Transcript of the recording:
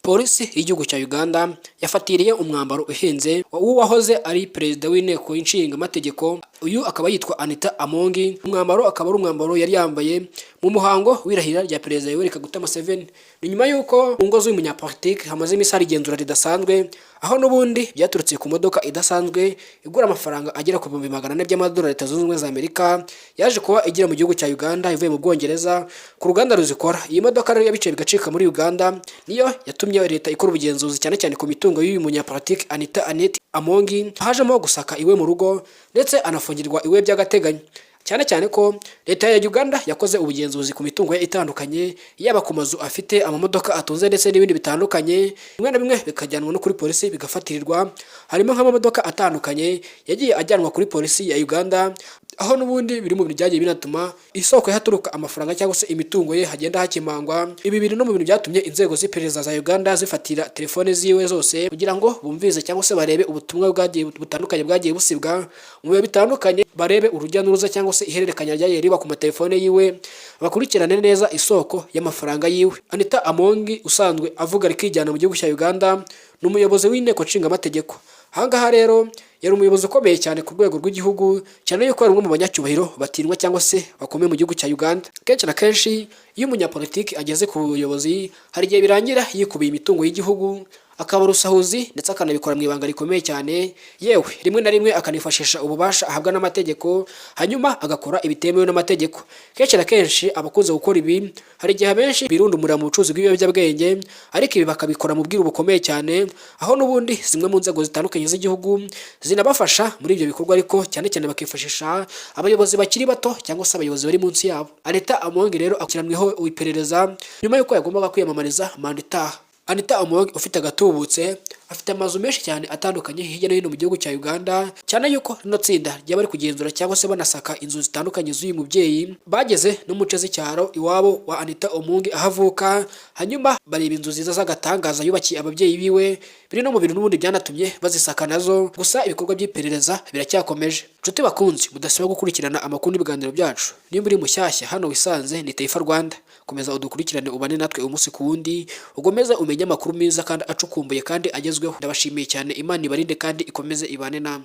Polisi y'igihugu cya Uganda yafatiriye umwambaro uhenze w'uwahoze ari perezida w'inteko y'inshinga amategeko. Uyu akaba yitwa Anita Amongi. Umwambaro akaba ari umwambaro yari yambaye mu muhango w'irahira rya perezida Yoweri Kaguta Museveni. Ni nyuma y'uko mu ngo z'umunyapolitiki hamaze iminsi hari igenzura ridasanzwe, aho n'ubundi byaturutse ku modoka idasanzwe igura amafaranga agera ku 400 by'amadolari Leta Zunze Ubumwe za Amerika, yaje kuba igira mu gihugu cya Uganda ivuye mu Bwongereza ku ruganda ruzikora. Iyi modoka rero yabice bigacika muri Uganda, niyo yatumye leta ikora ubugenzuzi cyane cyane ku mitungo y'uyu munyapolitiki Anita Amongi, hajemo gusaka iwe mu rugo ndetse anafungirwa iwe by'agateganyo. Cyane cyane ko leta ya Uganda yakoze ubugenzuzi ku mitungo ye itandukanye, yaba ku mazu afite, amamodoka atunze ndetse n'ibindi bitandukanye. Bimwe na bimwe bikajyanwa no kuri polisi bigafatirirwa, harimo nk'amamodoka atandukanye yagiye ajyanwa kuri polisi ya Uganda, aho n'ubundi biri mu bintu byagiye binatuma isoko yahaturuka amafaranga cyangwa se imitungo ye hagenda hakimangwa. Ibi bintu no mu bintu byatumye inzego z'iperereza za Uganda zifatira telefone ziwe zose kugira ngo bumvize cyangwa se barebe ubutumwa butandukanye bwagiye busibwa mu bihe bitandukanye, barebe urujya n'uruza cyangwa se ihererekanya ryagiye riba ku matelefone yiwe, bakurikirane neza isoko y'amafaranga yiwe. Anita Amongi usanzwe avuga rikijyana mu gihugu cya Uganda, ni umuyobozi w'inteko nshinga amategeko. Ahangaha rero yari umuyobozi ukomeye cyane ku rwego rw'igihugu, cyane yuko ari umwe mu banyacyubahiro batinwa cyangwa se bakomeye mu gihugu cya Uganda. Kenshi na kenshi iyo umunyapolitiki ageze ku buyobozi, hari igihe birangira yikubiye imitungo y'igihugu, akaba urusahuzi ndetse akanabikora mu ibanga rikomeye cyane, yewe rimwe na rimwe akanifashisha ububasha ahabwa n'amategeko, hanyuma agakora ibitemewe n'amategeko. Kenshi na kenshi abakunze gukora ibi, hari igihe abenshi birundumurira mu bucuruzi bw'ibiyobyabwenge, ariko ibi bakabikora mu bwiru bukomeye cyane, aho n'ubundi zimwe mu nzego zitandukanye z'igihugu zinabafasha muri ibyo bikorwa, ariko cyane cyane bakifashisha abayobozi bakiri bato cyangwa se abayobozi bari munsi yabo. Anita Amongi rero akurikiranweho iperereza nyuma y'uko yagombaga kwiyamamariza manda itaha. Anita Amongi ufite agatubutse, afite amazu menshi cyane atandukanye hirya no hino mu gihugu cya Uganda, cyane yuko rino tsinda ry'abari kugenzura cyangwa se banasaka inzu zitandukanye z'uyu mubyeyi bageze no mu nce z'icyaro iwabo wa Anita Amongi ahavuka, hanyuma bareba inzu nziza z'agatangaza yubakiye ababyeyi biwe. Biri no mu bintu n'ubundi byanatumye bazisaka nazo. Gusa ibikorwa by'iperereza biracyakomeje. Nshuti bakunzi, mudasiba gukurikirana amakuru n'ibiganiro byacu. Nimba uri mushyashya hano wisanze ni Taifa Rwanda, komeza udukurikirane ubane natwe umunsi ku wundi, ugomeze umenye amakuru meza kandi acukumbuye kandi agezweho. Ndabashimiye cyane, Imana ibarinde kandi ikomeze ibane namwe.